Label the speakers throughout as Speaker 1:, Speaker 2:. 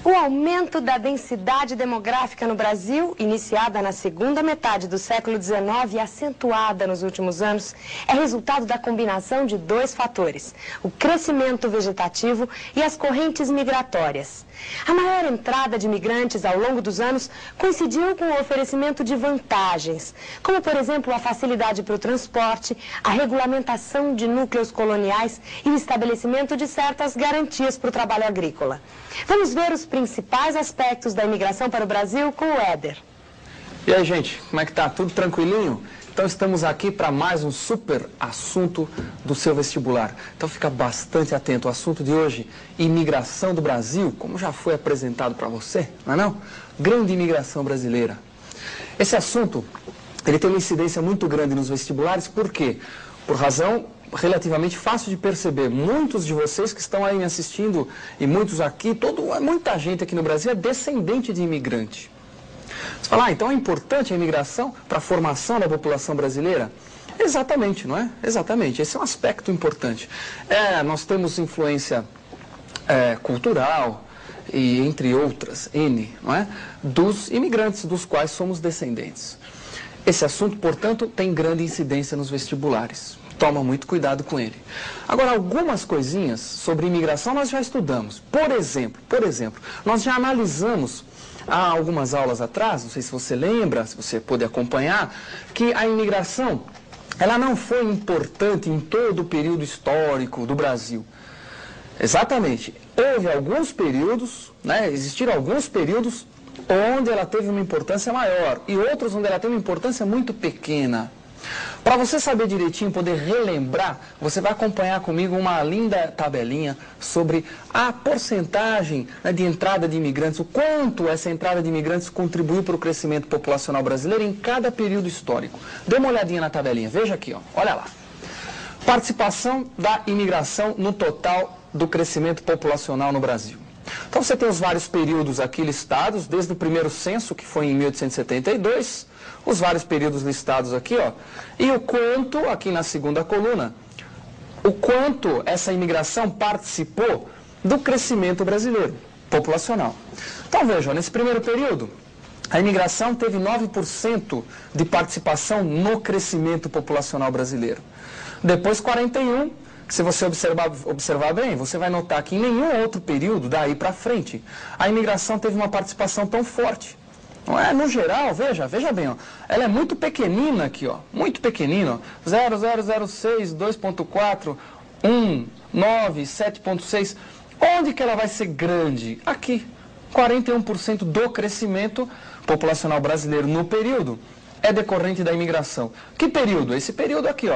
Speaker 1: O aumento da densidade demográfica no Brasil, iniciada na segunda metade do século XIX e acentuada nos últimos anos, é resultado da combinação de dois fatores: o crescimento vegetativo e as correntes migratórias. A maior entrada de imigrantes ao longo dos anos coincidiu com o oferecimento de vantagens, como, por exemplo, a facilidade para o transporte, a regulamentação de núcleos coloniais e o estabelecimento de certas garantias para o trabalho agrícola. Vamos ver os principais aspectos da imigração para o Brasil com o Éder.
Speaker 2: E aí, gente, como é que tá? Tudo tranquilinho? Então estamos aqui para mais um super assunto do seu vestibular. Então fica bastante atento. O assunto de hoje, imigração do Brasil, como já foi apresentado para você, não é não? Grande imigração brasileira. Esse assunto, ele tem uma incidência muito grande nos vestibulares, por quê? Por razão relativamente fácil de perceber. Muitos de vocês que estão aí me assistindo, e muitos aqui, muita gente aqui no Brasil é descendente de imigrante. Você fala, então é importante a imigração para a formação da população brasileira? Exatamente, não é? Exatamente, esse é um aspecto importante. Nós temos influência cultural e entre outras, não é? Dos imigrantes, dos quais somos descendentes. Esse assunto, portanto, tem grande incidência nos vestibulares. Toma muito cuidado com ele. Agora, algumas coisinhas sobre imigração nós já estudamos. Por exemplo, nós já analisamos há algumas aulas atrás, não sei se você lembra, se você pôde acompanhar, que a imigração, ela não foi importante em todo o período histórico do Brasil. Exatamente. Houve alguns períodos, existiram alguns períodos onde ela teve uma importância maior e outros onde ela teve uma importância muito pequena. Para você saber direitinho, poder relembrar, você vai acompanhar comigo uma linda tabelinha sobre a porcentagem de entrada de imigrantes, o quanto essa entrada de imigrantes contribuiu para o crescimento populacional brasileiro em cada período histórico. Dê uma olhadinha na tabelinha, veja aqui, olha lá. Participação da imigração no total do crescimento populacional no Brasil. Então você tem os vários períodos aqui listados, desde o primeiro censo, que foi em 1872, os vários períodos listados aqui, e o quanto, aqui na segunda coluna, o quanto essa imigração participou do crescimento brasileiro, populacional. Então veja, nesse primeiro período, a imigração teve 9% de participação no crescimento populacional brasileiro. Depois 41%, que se você observar bem, você vai notar que em nenhum outro período, daí para frente, a imigração teve uma participação tão forte. Não é? No geral, veja bem, ela é muito pequenina aqui, muito pequenina, 0,006, 2,4, 1, 9, 7,6. Onde que ela vai ser grande? Aqui, 41% do crescimento populacional brasileiro no período é decorrente da imigração. Que período? Esse período aqui,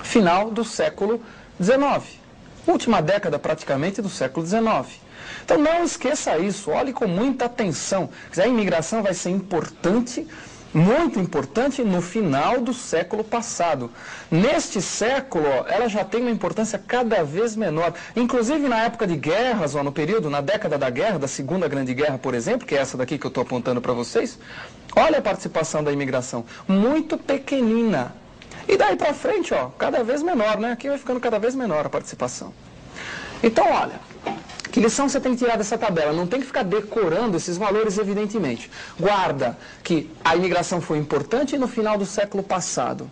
Speaker 2: final do século XIX, última década praticamente do século XIX. Então não esqueça isso, olhe com muita atenção. A imigração vai ser importante, muito importante no final do século passado. Neste século, ela já tem uma importância cada vez menor. Inclusive na época de guerras, no período, na década da guerra, da Segunda Grande Guerra, por exemplo, que é essa daqui que eu estou apontando para vocês, olha a participação da imigração, muito pequenina. E daí para frente, cada vez menor, Aqui vai ficando cada vez menor a participação. Então, olha, que lição você tem que tirar dessa tabela? Não tem que ficar decorando esses valores, evidentemente. Guarda que a imigração foi importante no final do século passado.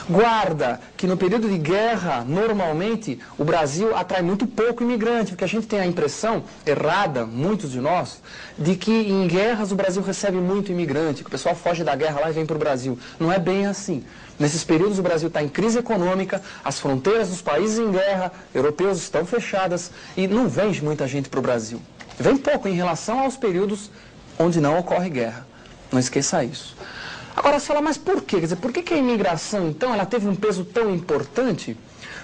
Speaker 2: Guarda que no período de guerra, normalmente, o Brasil atrai muito pouco imigrante, porque a gente tem a impressão, errada, muitos de nós, de que em guerras o Brasil recebe muito imigrante, que o pessoal foge da guerra lá e vem para o Brasil. Não é bem assim. Nesses períodos o Brasil está em crise econômica, as fronteiras dos países em guerra, europeus estão fechadas e não vem muita gente para o Brasil. Vem pouco em relação aos períodos onde não ocorre guerra. Não esqueça isso. Agora, você fala, mas por quê? Quer dizer, por que a imigração, então, ela teve um peso tão importante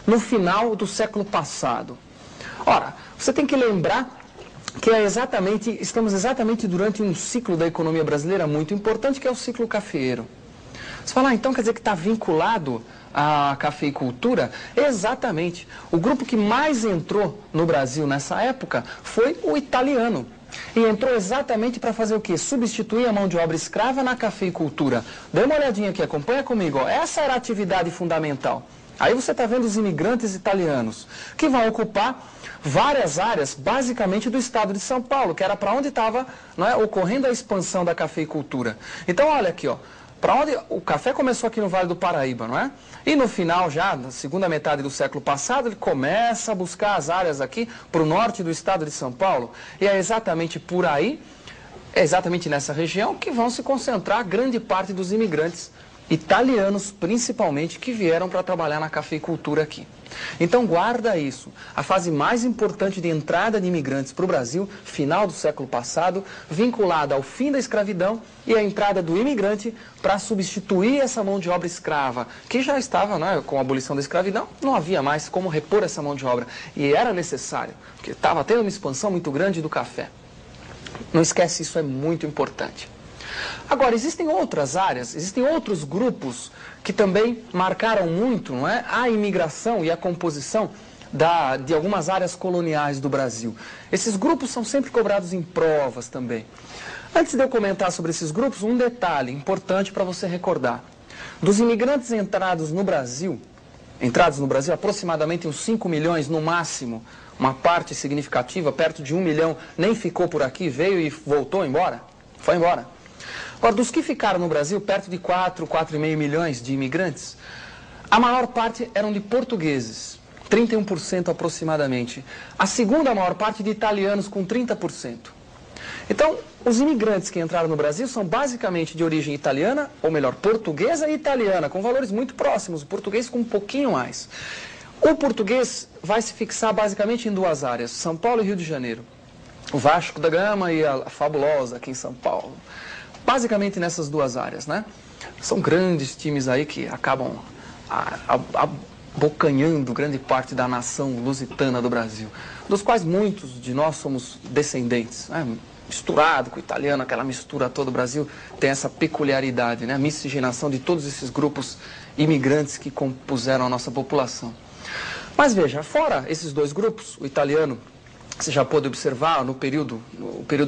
Speaker 2: no final do século passado? Ora, você tem que lembrar que estamos exatamente durante um ciclo da economia brasileira muito importante, que é o ciclo cafeeiro. Você fala, então quer dizer que está vinculado à cafeicultura? Exatamente. O grupo que mais entrou no Brasil nessa época foi o italiano. E entrou exatamente para fazer o quê? Substituir a mão de obra escrava na cafeicultura. Dê uma olhadinha aqui, acompanha comigo. Essa era a atividade fundamental. Aí você está vendo os imigrantes italianos, que vão ocupar várias áreas, basicamente do estado de São Paulo, que era para onde estava, não é, ocorrendo a expansão da cafeicultura. Então, olha aqui, ó, para onde o café começou aqui no Vale do Paraíba, não é? E no final, já na segunda metade do século passado, ele começa a buscar as áreas aqui para o norte do estado de São Paulo. E é exatamente por aí, é exatamente nessa região, que vão se concentrar grande parte dos imigrantes italianos, principalmente, que vieram para trabalhar na cafeicultura aqui. Então guarda isso, a fase mais importante de entrada de imigrantes para o Brasil, final do século passado, vinculada ao fim da escravidão e a entrada do imigrante para substituir essa mão de obra escrava, que já estava, né, com a abolição da escravidão, não havia mais como repor essa mão de obra, e era necessário, porque estava tendo uma expansão muito grande do café. Não esquece, isso é muito importante. Agora, existem outras áreas, existem outros grupos que também marcaram muito, não é, a imigração e a composição de algumas áreas coloniais do Brasil. Esses grupos são sempre cobrados em provas também. Antes de eu comentar sobre esses grupos, um detalhe importante para você recordar. Dos imigrantes entrados no Brasil, aproximadamente uns 5 milhões no máximo, uma parte significativa, perto de 1 milhão, nem ficou por aqui, veio e voltou embora, foi embora. Agora, dos que ficaram no Brasil, perto de 4,5 milhões de imigrantes, a maior parte eram de portugueses, 31% aproximadamente. A segunda maior parte de italianos, com 30%. Então, os imigrantes que entraram no Brasil são basicamente de origem italiana, ou melhor, portuguesa e italiana, com valores muito próximos, o português com um pouquinho mais. O português vai se fixar basicamente em duas áreas, São Paulo e Rio de Janeiro. O Vasco da Gama e a Fabulosa aqui em São Paulo. Basicamente nessas duas áreas, né? São grandes times aí que acabam abocanhando grande parte da nação lusitana do Brasil, dos quais muitos de nós somos descendentes, né? Misturado com o italiano, aquela mistura toda, o Brasil tem essa peculiaridade, né? A miscigenação de todos esses grupos imigrantes que compuseram a nossa população. Mas veja, fora esses dois grupos, o italiano, você já pôde observar no período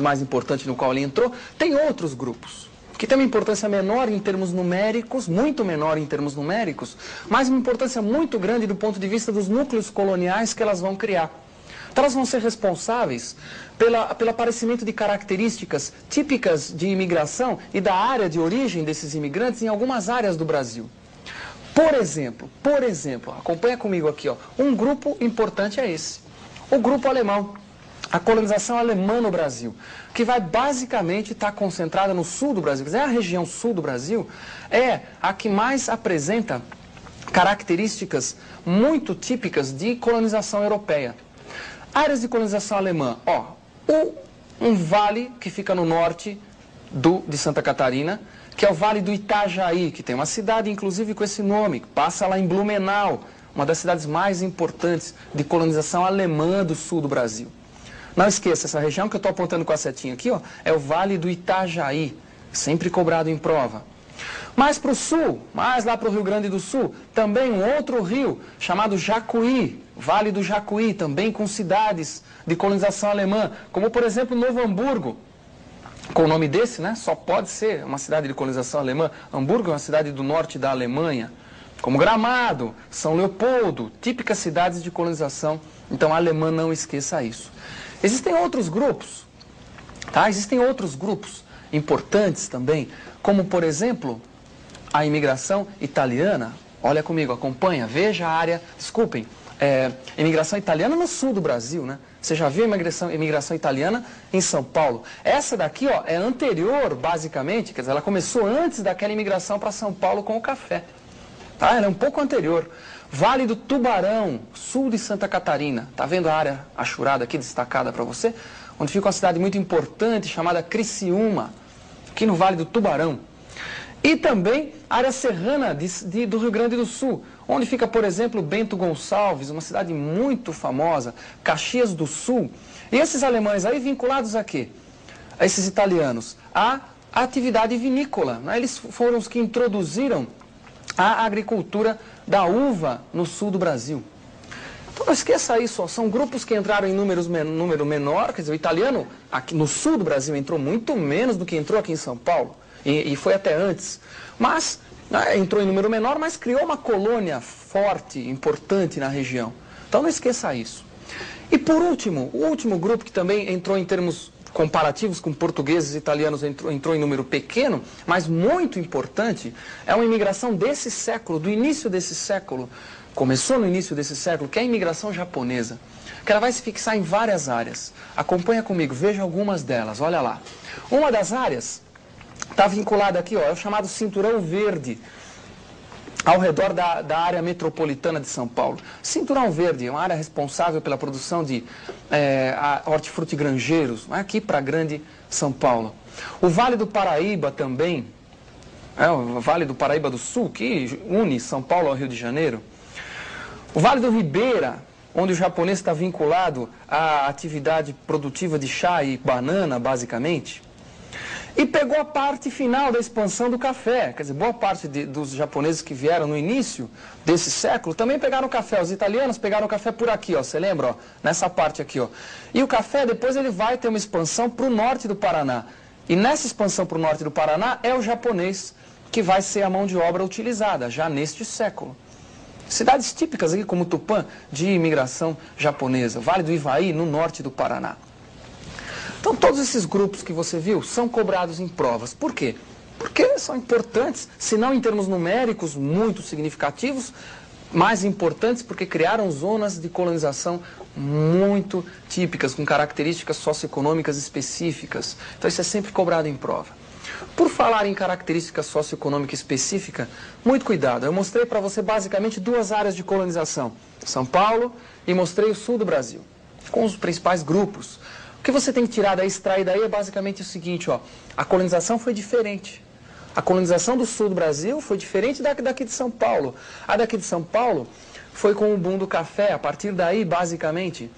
Speaker 2: mais importante no qual ele entrou, tem outros grupos, que têm uma importância menor em termos numéricos, muito menor em termos numéricos, mas uma importância muito grande do ponto de vista dos núcleos coloniais que elas vão criar. Então elas vão ser responsáveis pelo aparecimento de características típicas de imigração e da área de origem desses imigrantes em algumas áreas do Brasil. Por exemplo, acompanha comigo aqui, ó, um grupo importante é esse. O grupo alemão, a colonização alemã no Brasil, que vai basicamente estar concentrada no sul do Brasil. Quer dizer, a região sul do Brasil é a que mais apresenta características muito típicas de colonização europeia. Áreas de colonização alemã, ó, um vale que fica no norte de Santa Catarina, que é o Vale do Itajaí, que tem uma cidade, inclusive, com esse nome, que passa lá em Blumenau, uma das cidades mais importantes de colonização alemã do sul do Brasil. Não esqueça, essa região que eu estou apontando com a setinha aqui, ó, é o Vale do Itajaí, sempre cobrado em prova. Mais para o sul, mais lá para o Rio Grande do Sul, também um outro rio chamado Jacuí, Vale do Jacuí, também com cidades de colonização alemã, como por exemplo Novo Hamburgo. Com o nome desse, né, só pode ser uma cidade de colonização alemã. Hamburgo é uma cidade do norte da Alemanha. Como Gramado, São Leopoldo, típicas cidades de colonização, então alemã, não esqueça isso. Existem outros grupos, tá? Existem outros grupos importantes também, como por exemplo, a imigração italiana. Olha comigo, acompanha, veja a área, desculpem, imigração italiana no sul do Brasil, né? Você já viu a imigração italiana em São Paulo. Essa daqui, ó, é anterior, basicamente, quer dizer, ela começou antes daquela imigração para São Paulo com o café. Tá? Ela é um pouco anterior. Vale do Tubarão, sul de Santa Catarina. Tá vendo a área achurada aqui, destacada para você? Onde fica uma cidade muito importante chamada Criciúma, aqui no Vale do Tubarão. E também a área serrana do Rio Grande do Sul, onde fica, por exemplo, Bento Gonçalves, uma cidade muito famosa, Caxias do Sul. E esses alemães aí vinculados a quê? A esses italianos? A atividade vinícola. Né? Eles foram os que introduziram a agricultura da uva no sul do Brasil. Então não esqueça isso, ó, são grupos que entraram em número menor, quer dizer, o italiano aqui no sul do Brasil entrou muito menos do que entrou aqui em São Paulo, e foi até antes. Mas entrou em número menor, mas criou uma colônia forte, importante na região. Então não esqueça isso. E por último, o último grupo que também entrou em termos comparativos com portugueses e italianos, entrou em número pequeno, mas muito importante, é uma imigração desse século, do início desse século, começou no início desse século, que é a imigração japonesa, que ela vai se fixar em várias áreas. Acompanha comigo, veja algumas delas, olha lá. Uma das áreas está vinculada aqui, ó, é o chamado Cinturão Verde, ao redor da área metropolitana de São Paulo. Cinturão Verde é uma área responsável pela produção de hortifruti granjeiros, aqui para a grande São Paulo. O Vale do Paraíba também, o Vale do Paraíba do Sul, que une São Paulo ao Rio de Janeiro. O Vale do Ribeira, onde o japonês está vinculado à atividade produtiva de chá e banana, basicamente. E pegou a parte final da expansão do café. Quer dizer, boa parte dos japoneses que vieram no início desse século também pegaram café. Os italianos pegaram café por aqui, ó. Você lembra? Ó, nessa parte aqui, ó. E o café depois ele vai ter uma expansão para o norte do Paraná. E nessa expansão para o norte do Paraná é o japonês que vai ser a mão de obra utilizada, já neste século. Cidades típicas aqui como Tupã de imigração japonesa. Vale do Ivaí, no norte do Paraná. Então, todos esses grupos que você viu são cobrados em provas. Por quê? Porque são importantes, se não em termos numéricos muito significativos, mais importantes porque criaram zonas de colonização muito típicas, com características socioeconômicas específicas. Então, isso é sempre cobrado em prova. Por falar em característica socioeconômica específica, muito cuidado. Eu mostrei para você basicamente duas áreas de colonização, São Paulo e mostrei o sul do Brasil, com os principais grupos. O que você tem que tirar daí, extrair daí, é basicamente o seguinte, ó, a colonização foi diferente. A colonização do sul do Brasil foi diferente daqui de São Paulo. A daqui de São Paulo foi com o boom do café, a partir daí, basicamente,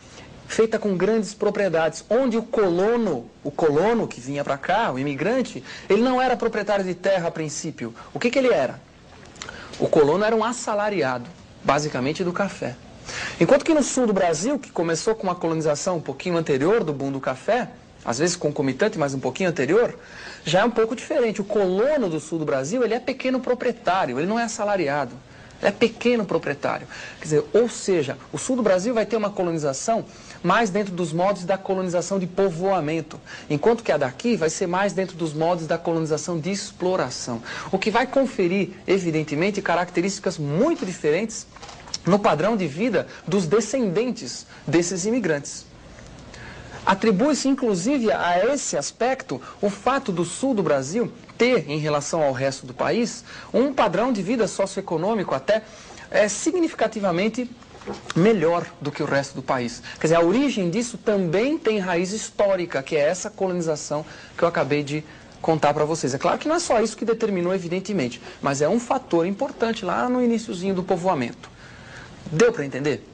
Speaker 2: feita com grandes propriedades, onde o colono que vinha para cá, o imigrante, ele não era proprietário de terra a princípio. O que ele era? O colono era um assalariado, basicamente do café. Enquanto que no sul do Brasil, que começou com uma colonização um pouquinho anterior do boom do café, às vezes concomitante, mas um pouquinho anterior, já é um pouco diferente. O colono do sul do Brasil, ele é pequeno proprietário, ele não é assalariado, ele é pequeno proprietário. Quer dizer, ou seja, o sul do Brasil vai ter uma colonização mais dentro dos moldes da colonização de povoamento, enquanto que a daqui vai ser mais dentro dos moldes da colonização de exploração, o que vai conferir, evidentemente, características muito diferentes no padrão de vida dos descendentes desses imigrantes. Atribui-se, inclusive, a esse aspecto o fato do sul do Brasil ter, em relação ao resto do país, um padrão de vida socioeconômico até significativamente melhor do que o resto do país. Quer dizer, a origem disso também tem raiz histórica, que é essa colonização que eu acabei de contar para vocês. É claro que não é só isso que determinou, evidentemente, mas é um fator importante lá no iniciozinho do povoamento. Deu para entender?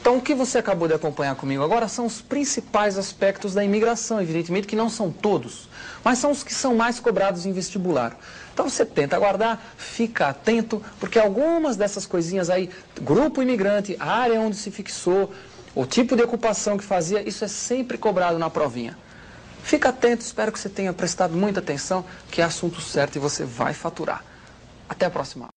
Speaker 2: Então, o que você acabou de acompanhar comigo agora são os principais aspectos da imigração, evidentemente que não são todos, mas são os que são mais cobrados em vestibular. Então, você tenta aguardar, fica atento, porque algumas dessas coisinhas aí, grupo imigrante, a área onde se fixou, o tipo de ocupação que fazia, isso é sempre cobrado na provinha. Fica atento, espero que você tenha prestado muita atenção, que é assunto certo e você vai faturar. Até a próxima.